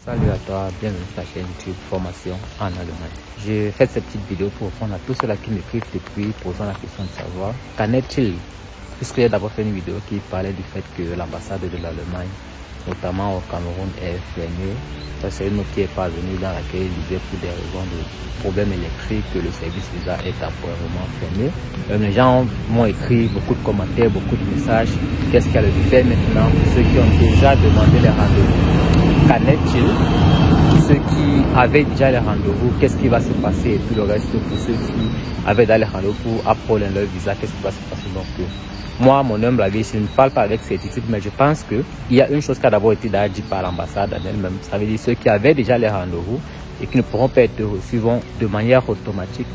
Salut à toi, bienvenue sur la chaîne YouTube Formation en Allemagne. J'ai fait cette petite vidéo pour répondre à tous ceux-là qui m'écrivent depuis, posant la question de savoir qu'en est-il, puisque j'ai d'abord fait une vidéo qui parlait du fait que l'ambassade de l'Allemagne, notamment au Cameroun, est fermée. Ça, c'est une autre qui est parvenue dans laquelle il disait pour des raisons de problèmes électriques que le service visa est temporairement fermé. Les gens m'ont écrit beaucoup de commentaires, beaucoup de messages. Qu'est-ce qu'il y a de fait maintenant pour ceux qui ont déjà demandé les rendez-vous? Qu'en est-il? Ceux qui avaient déjà les rendez-vous, qu'est-ce qui va se passer? Et puis le reste, pour ceux qui avaient déjà les rendez-vous pour apprendre leur visa, qu'est-ce qui va se passer? Donc, moi, mon humble avis, je ne parle pas avec certitude, mais je pense qu'il y a une chose qui a d'abord été dit par l'ambassade en elle-même. Ça veut dire ceux qui avaient déjà les rendez-vous et qui ne pourront pas être reçus vont de manière automatique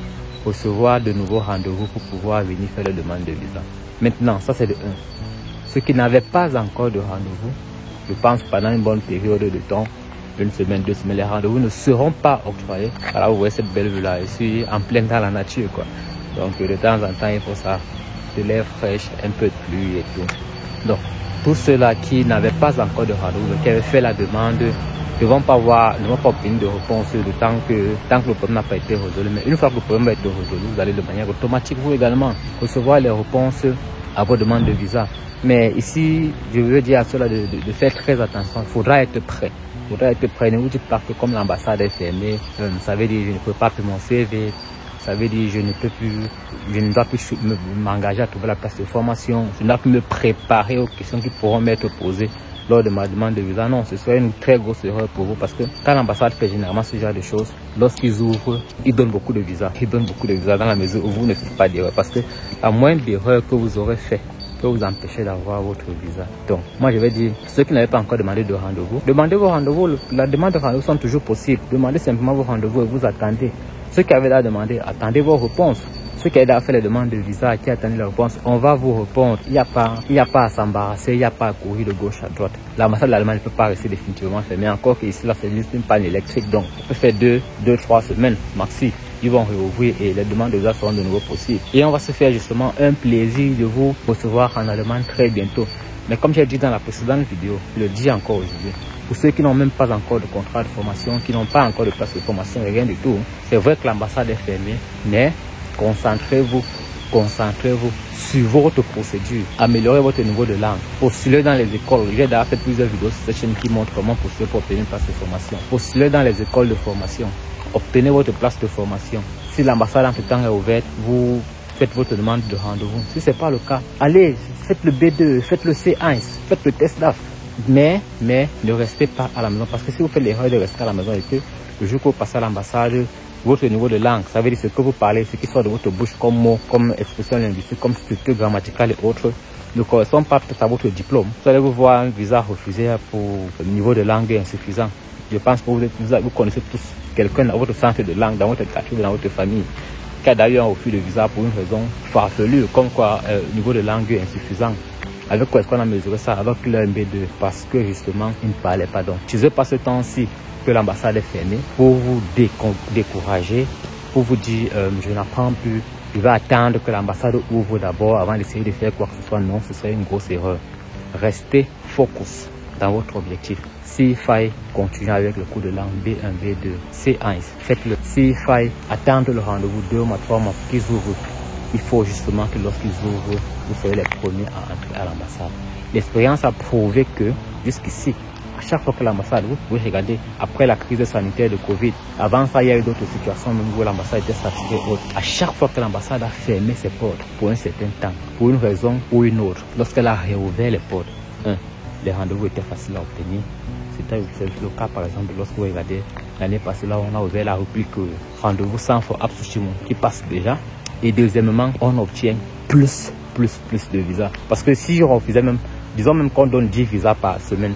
recevoir de nouveaux rendez-vous pour pouvoir venir faire la demande de visa. Maintenant, ça c'est de 1. Ceux qui n'avaient pas encore de rendez-vous, je pense pendant une bonne période de temps, 1 semaine, 2 semaines, les rendez-vous ne seront pas octroyés. Alors vous voyez cette belle vue-là, je suis en plein dans la nature, quoi. Donc de temps en temps, il faut ça, de l'air fraîche, un peu de pluie et tout. Donc, tous ceux-là qui n'avaient pas encore de rendez-vous, qui avaient fait la demande, ne vont pas obtenir de réponse tant que le problème n'a pas été résolu. Mais une fois que le problème a été résolu, vous allez de manière automatique, vous également, recevoir les réponses à vos demandes de visa. Mais ici, je veux dire à ceux-là de faire très attention. Il faudra être prêt. Il faudra être prêt. Ne vous dites pas que comme l'ambassade est fermée, ça veut dire que je ne peux pas plus mon CV. Ça veut dire que je ne dois plus m'engager à trouver la place de formation. Je ne dois plus me préparer aux questions qui pourront m'être posées lors de ma demande de visa. Non, ce serait une très grosse erreur pour vous parce que quand l'ambassade fait généralement ce genre de choses, lorsqu'ils ouvrent, ils donnent beaucoup de visas. Ils donnent beaucoup de visas dans la mesure où vous ne faites pas d'erreur parce que la moindre erreur que vous aurez fait peut vous empêcher d'avoir votre visa. Donc, moi je vais dire, ceux qui n'avaient pas encore demandé de rendez-vous, demandez vos rendez-vous. La demande de rendez-vous sont toujours possibles. Demandez simplement vos rendez-vous et vous attendez. Ceux qui avaient déjà demandé, attendez vos réponses. Ceux qui avaient déjà fait les demandes de visa, qui attendent les réponses, on va vous répondre. Il n'y a pas à s'embarrasser, il n'y a pas à courir de gauche à droite. L'ambassade de l'Allemagne ne peut pas rester définitivement fermée. Encore qu'ici, là, c'est juste une panne électrique. Donc, on peut faire 2-3 semaines maxi. Ils vont réouvrir et les demandes de visa seront de nouveau possibles. Et on va se faire justement un plaisir de vous recevoir en Allemagne très bientôt. Mais comme j'ai dit dans la précédente vidéo, je le dis encore aujourd'hui, pour ceux qui n'ont même pas encore de contrat de formation, qui n'ont pas encore de place de formation, rien du tout, c'est vrai que l'ambassade est fermée, mais concentrez-vous sur votre procédure. Améliorez votre niveau de langue. Postulez dans les écoles. J'ai déjà fait plusieurs vidéos sur cette chaîne qui montrent comment postuler pour obtenir une place de formation. Postulez dans les écoles de formation. Obtenez votre place de formation. Si l'ambassade entre temps est ouverte, vous faites votre demande de rendez-vous. Si ce n'est pas le cas, allez, faites le B2, faites le C1, faites le test DAF. Mais ne restez pas à la maison. Parce que si vous faites l'erreur de rester à la maison et que le jour que vous passez à l'ambassade, votre niveau de langue, ça veut dire ce que vous parlez, ce qui sort de votre bouche comme mots, comme expression linguistique, comme structure grammaticale et autres, ne correspond pas peut-être à votre diplôme. Vous allez vous voir un visa refusé pour le niveau de langue insuffisant. Je pense que vous connaissez tous quelqu'un dans votre centre de langue, dans votre quartier, dans votre famille, qui a d'ailleurs un refus de visa pour une raison farfelue, comme quoi niveau de langue insuffisant. Avec quoi est-ce qu'on a mesuré ça? Alors qu'il a un B2, parce que justement, il ne parlait pas. Donc, je ne sais pas ce temps-ci que l'ambassade est fermée pour vous décourager, pour vous dire je n'apprends plus, je vais attendre que l'ambassade ouvre d'abord avant d'essayer de faire quoi que ce soit. Non, ce serait une grosse erreur. Restez focus dans votre objectif. S'il faille continuer avec le cours de langue B1, B2, C1, faites-le. S'il faille attendre le rendez-vous 2 mois, 3 mois qu'ils ouvrent, il faut justement que lorsqu'ils ouvrent, vous soyez les premiers à entrer à l'ambassade. L'expérience a prouvé que jusqu'ici, à chaque fois que l'ambassade, vous pouvez regarder, après la crise sanitaire de Covid, avant ça, il y a eu d'autres situations même où l'ambassade était saturée. À chaque fois que l'ambassade a fermé ses portes pour un certain temps, pour une raison ou une autre, lorsqu'elle a réouvert les portes, les rendez-vous étaient faciles à obtenir. C'était le cas, par exemple, lorsque vous regardez l'année passée, là, on a ouvert la rubrique rendez-vous sans faux absolument qui passe déjà. Et deuxièmement, on obtient plus de visas. Parce que si on refusait même, disons même qu'on donne 10 visas par semaine,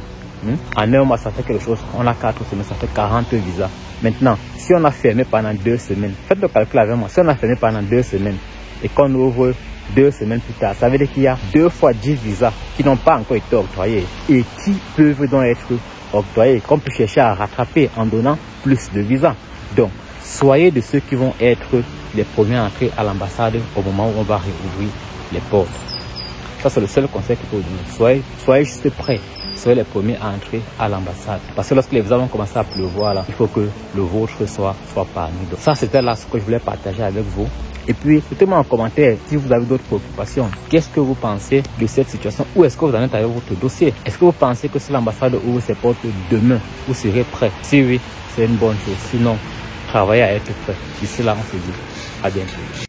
en un mois, ça fait quelque chose. On a 4 semaines, ça fait 40 visas. Maintenant, si on a fermé pendant 2 semaines, faites le calcul avec moi. Si on a fermé pendant 2 semaines et qu'on ouvre 2 semaines plus tard, ça veut dire qu'il y a 2 fois 10 visas qui n'ont pas encore été octroyés et qui peuvent donc être octroyés, qu'on peut chercher à rattraper en donnant plus de visas. Donc, soyez de ceux qui vont être les premiers à entrer à l'ambassade au moment où on va réouvrir les portes. Ça, c'est le seul conseil que je peux vous donner. Soyez juste prêts. serez les premiers à entrer à l'ambassade. Parce que lorsque les visas vont commencer à pleuvoir, là, il faut que le vôtre soit parmi. Donc ça, c'était là ce que je voulais partager avec vous. Et puis, mettez-moi en commentaire si vous avez d'autres préoccupations. Qu'est-ce que vous pensez de cette situation? Où est-ce que vous en êtes avec votre dossier? Est-ce que vous pensez que si l'ambassade ouvre ses portes demain, vous serez prêt? Si oui, c'est une bonne chose. Sinon, travaillez à être prêt. D'ici là, on se dit à bientôt.